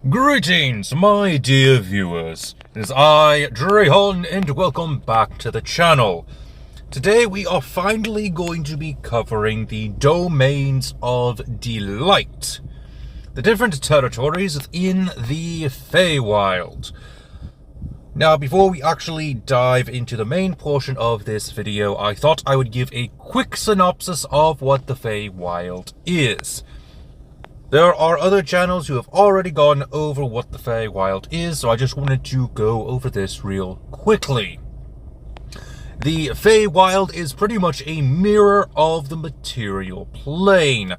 Greetings, my dear viewers. It is I, Drayhon, and welcome back to the channel. Today we are finally going to be covering the Domains of Delight, the different territories within the Feywild. Now, before we actually dive into the main portion of this video, I thought I would give a quick synopsis of what the Feywild is. There are other channels who have already gone over what the Feywild is, so I just wanted to go over this real quickly. The Feywild is pretty much a mirror of the material plane.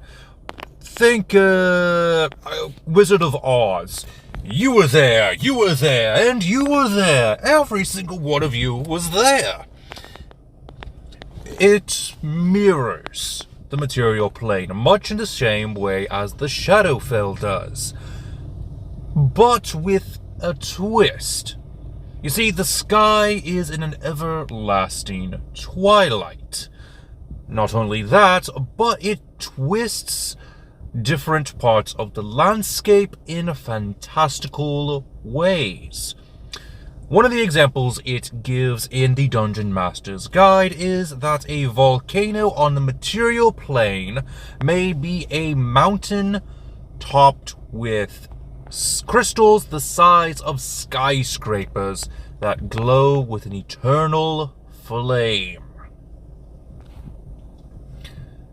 Think, Wizard of Oz. You were there, and you were there. Every single one of you was there. It mirrors the material plane, much in the same way as the Shadowfell does, but with a twist. You see, the sky is in an everlasting twilight. Not only that, but it twists different parts of the landscape in fantastical ways. One of the examples it gives in the Dungeon Master's Guide is that a volcano on the material plane may be a mountain topped with crystals the size of skyscrapers that glow with an eternal flame.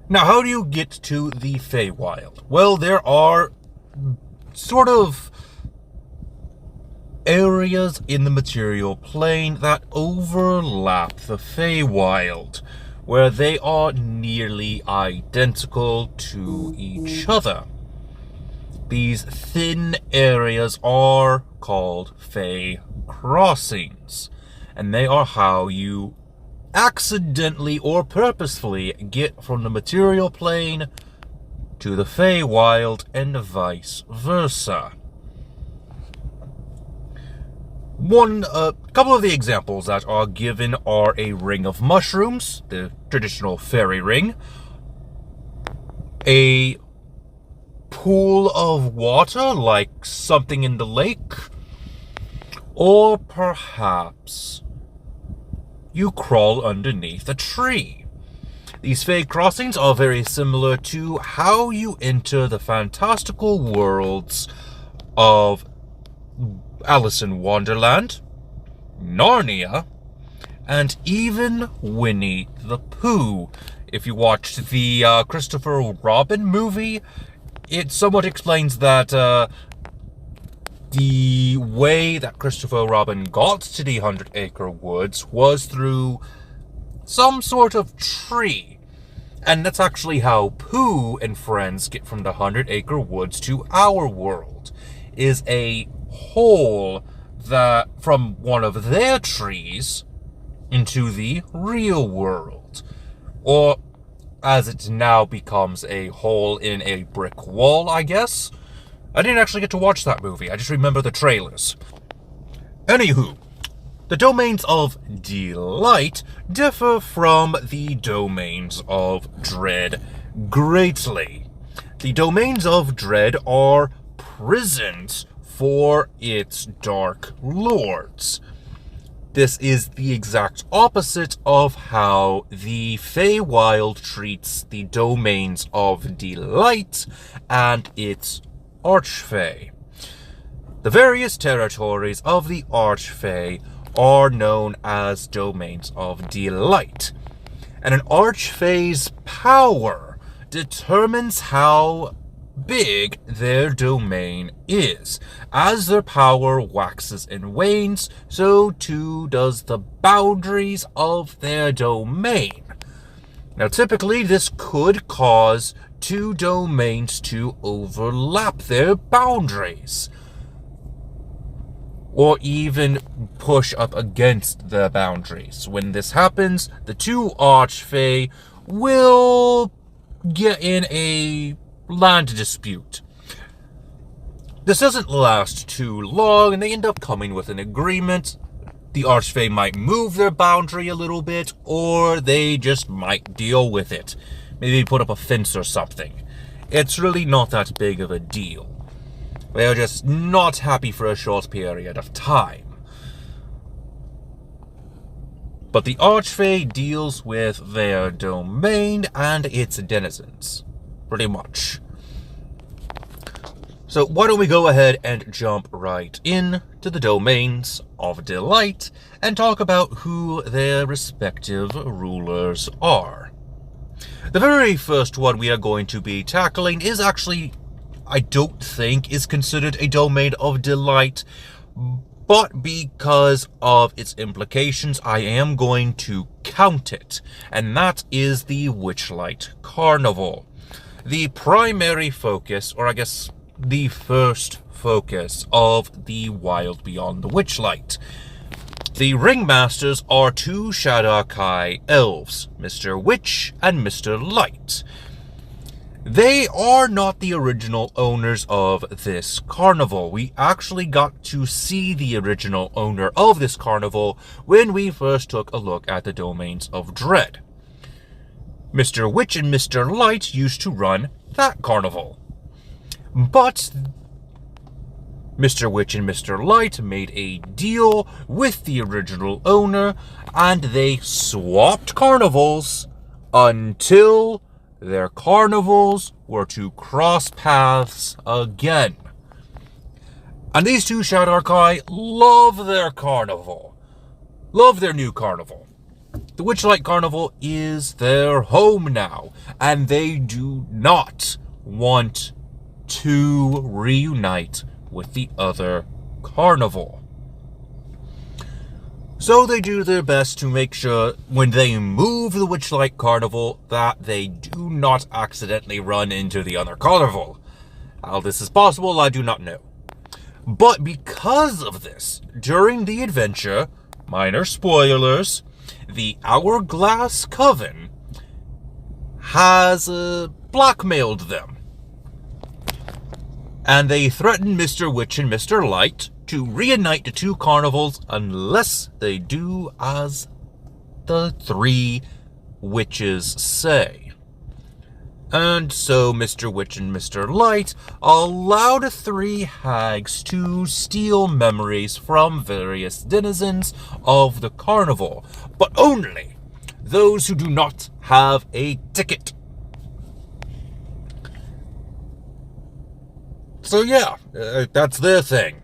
Now, how do you get to the Feywild? Well, there are sort of areas in the material plane that overlap the Feywild, where they are nearly identical to each other. These thin areas are called Fey crossings, and they are how you accidentally or purposefully get from the material plane to the Feywild and vice versa. A couple of the examples that are given are a ring of mushrooms, the traditional fairy ring, a pool of water like something in the lake, or perhaps you crawl underneath a tree. These Fey crossings are very similar to how you enter the fantastical worlds of Alice in Wonderland, Narnia, and even Winnie the Pooh. If you watched the Christopher Robin movie, it somewhat explains that the way that Christopher Robin got to the 100 Acre Woods was through some sort of tree. And that's actually how Pooh and friends get from the 100 Acre Woods to our world, is a hole that from one of their trees into the real world. Or as it now becomes a hole in a brick wall, I guess. I didn't actually get to watch that movie, I just remember the trailers. Anywho, the Domains of Delight differ from the Domains of Dread greatly. The Domains of Dread are prisons for its dark lords. This is the exact opposite of how the Feywild treats the Domains of Delight and its Archfey. The various territories of the Archfey are known as Domains of Delight, and an Archfey's power determines how big their domain is. As their power waxes and wanes, so too does the boundaries of their domain. Now, typically, this could cause two domains to overlap their boundaries, or even push up against the boundaries. When this happens, the two Archfey will get in a land dispute. This doesn't last too long, and they end up coming with an agreement. The Archfey might move their boundary a little bit, or they just might deal with it. Maybe put up a fence or something. It's really not that big of a deal. They are just not happy for a short period of time. But the Archfey deals with their domain and its denizens, pretty much. So why don't we go ahead and jump right in to the domains of Delight and talk about who their respective rulers are. The very first one we are going to be tackling is actually, I don't think, is considered a domain of Delight, but because of its implications, I am going to count it, and that is the Witchlight Carnival. The primary focus, or I guess the first focus of the Wild Beyond the Witchlight. The ringmasters are two Shadar-kai elves, Mr. Witch and Mr. Light. They are not the original owners of this carnival. We actually got to see the original owner of this carnival when we first took a look at the Domains of Dread. Mr. Witch and Mr. Light used to run that carnival. But Mr. Witch and Mr. Light made a deal with the original owner, and they swapped carnivals until their carnivals were to cross paths again. And these two Shadar-kai love their carnival. Love their new carnival. The Witchlight Carnival is their home now, and they do not want to reunite with the other carnival. So they do their best to make sure when they move the Witchlight Carnival that they do not accidentally run into the other carnival. How this is possible, I do not know. But because of this, during the adventure, minor spoilers, the Hourglass Coven has blackmailed them. And they threaten Mr. Witch and Mr. Light to reunite the two carnivals unless they do as the three witches say. And so Mr. Witch and Mr. Light allow the three hags to steal memories from various denizens of the carnival, but only those who do not have a ticket. So yeah, that's their thing.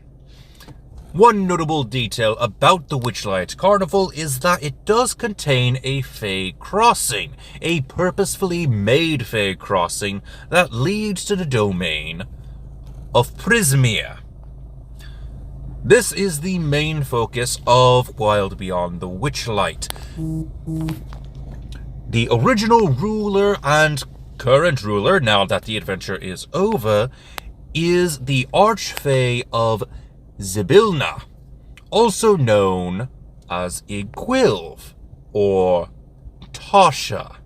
One notable detail about the Witchlight Carnival is that it does contain a Fey crossing, a purposefully made Fey crossing that leads to the domain of Prismia. This is the main focus of Wild Beyond the Witchlight. The original ruler and current ruler, now that the adventure is over, is the Archfey of Zybilna, also known as Egwilv, or Tasha,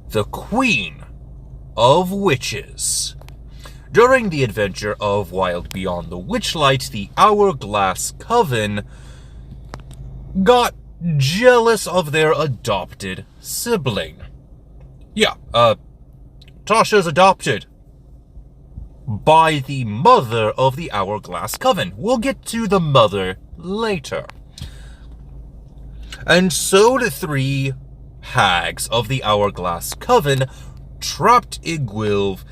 the Queen of Witches. During the adventure of Wild Beyond the Witchlight, the Hourglass Coven got jealous of their adopted sibling. Yeah, Tasha's adopted by the mother of the Hourglass Coven. We'll get to the mother later. And so the three hags of the Hourglass Coven trapped Egwilv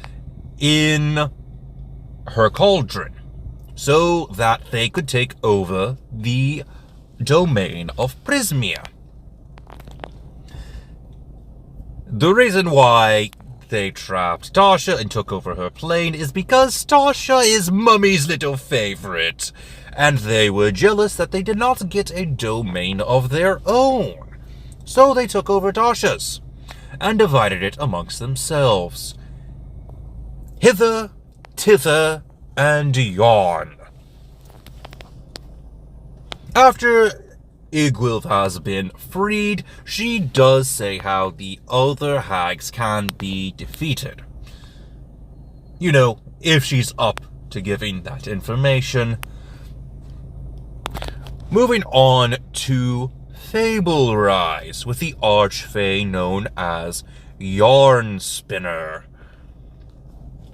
in her cauldron so that they could take over the domain of Prismia. The reason why they trapped Tasha and took over her plane is because Tasha is Mummy's little favorite, and they were jealous that they did not get a domain of their own. So they took over Tasha's and divided it amongst themselves. Hither, tither, and yon. After Egwilv has been freed, she does say how the other hags can be defeated. You know, if she's up to giving that information. Moving on to Fablerise, with the Archfey known as Yarn Spinner.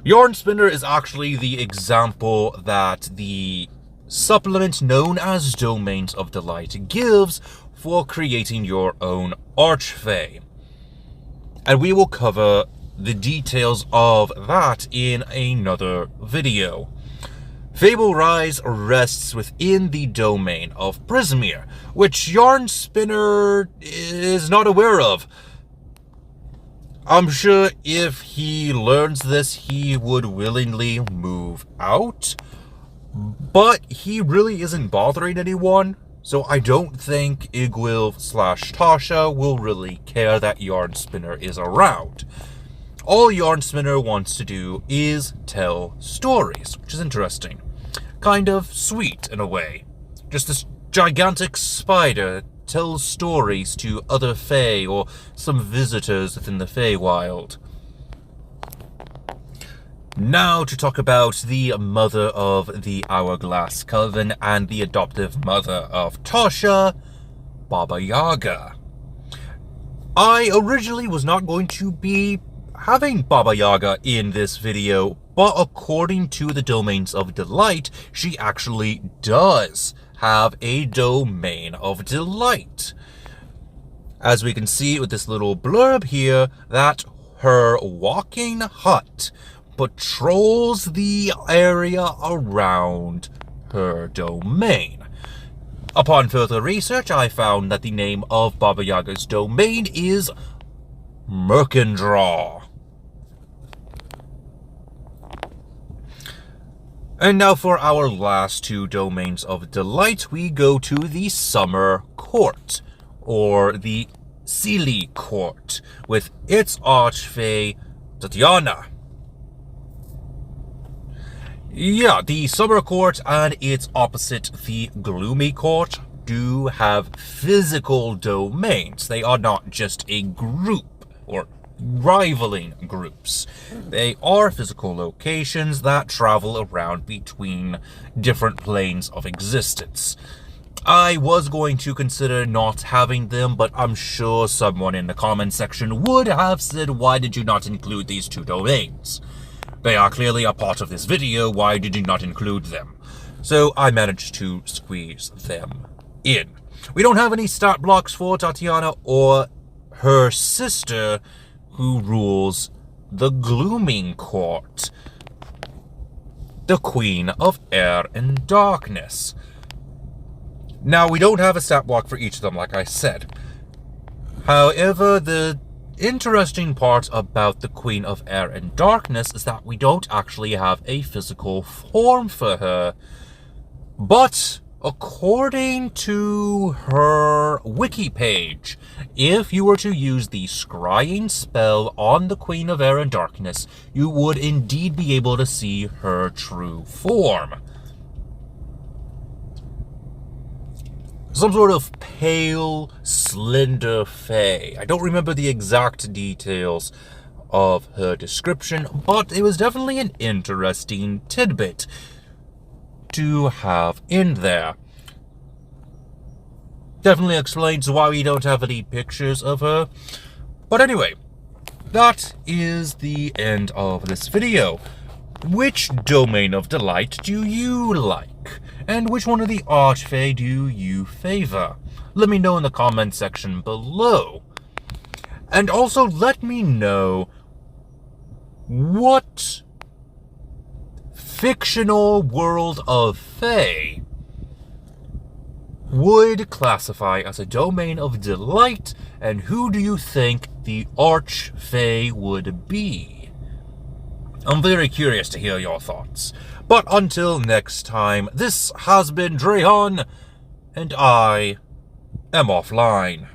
Yarn Spinner is actually the example that the supplement known as Domains of Delight gives for creating your own Archfey. And we will cover the details of that in another video. Fable Rise rests within the domain of Prismeer, which Yarn Spinner is not aware of. I'm sure if he learns this, he would willingly move out, but he really isn't bothering anyone, so I don't think Igwilf/Tasha will really care that Yarn Spinner is around. All Yarn Spinner wants to do is tell stories, which is interesting. Kind of sweet in a way. Just this gigantic spider tells stories to other Fae or some visitors within the Feywild. Now to talk about the mother of the Hourglass Coven and the adoptive mother of Tasha, Baba Yaga. I originally was not going to be having Baba Yaga in this video, but according to the Domains of Delight, she actually does have a Domain of Delight. As we can see with this little blurb here, that her walking hut patrols the area around her domain. Upon further research, I found that the name of Baba Yaga's domain is Merkendraw. And now for our last two Domains of Delight, we go to the Summer Court, or the Seelie Court, with its Archfey, Tatiana. Yeah, the Summer Court and its opposite, the Gloomy Court, do have physical domains. They are not just a group, or rivaling groups. They are physical locations that travel around between different planes of existence. I was going to consider not having them, but I'm sure someone in the comment section would have said, why did you not include these two domains? They are clearly a part of this video, why did you not include them? So I managed to squeeze them in. We don't have any stat blocks for Tatiana or her sister, who rules the Glooming Court, the Queen of Air and Darkness. Now, we don't have a stat block for each of them, like I said. However, the interesting part about the Queen of Air and Darkness is that we don't actually have a physical form for her. But according to her wiki page, if you were to use the scrying spell on the Queen of Air and Darkness, you would indeed be able to see her true form. Some sort of pale, slender fae. I don't remember the exact details of her description, but it was definitely an interesting tidbit to have in there. Definitely explains why we don't have any pictures of her. But anyway, that is the end of this video. Which Domain of Delight do you like? And which one of the Archfey do you favor? Let me know in the comment section below. And also let me know what fictional world of Fae would classify as a Domain of Delight, and who do you think the Archfey would be? I'm very curious to hear your thoughts. But until next time, this has been Drayhan, and I am offline.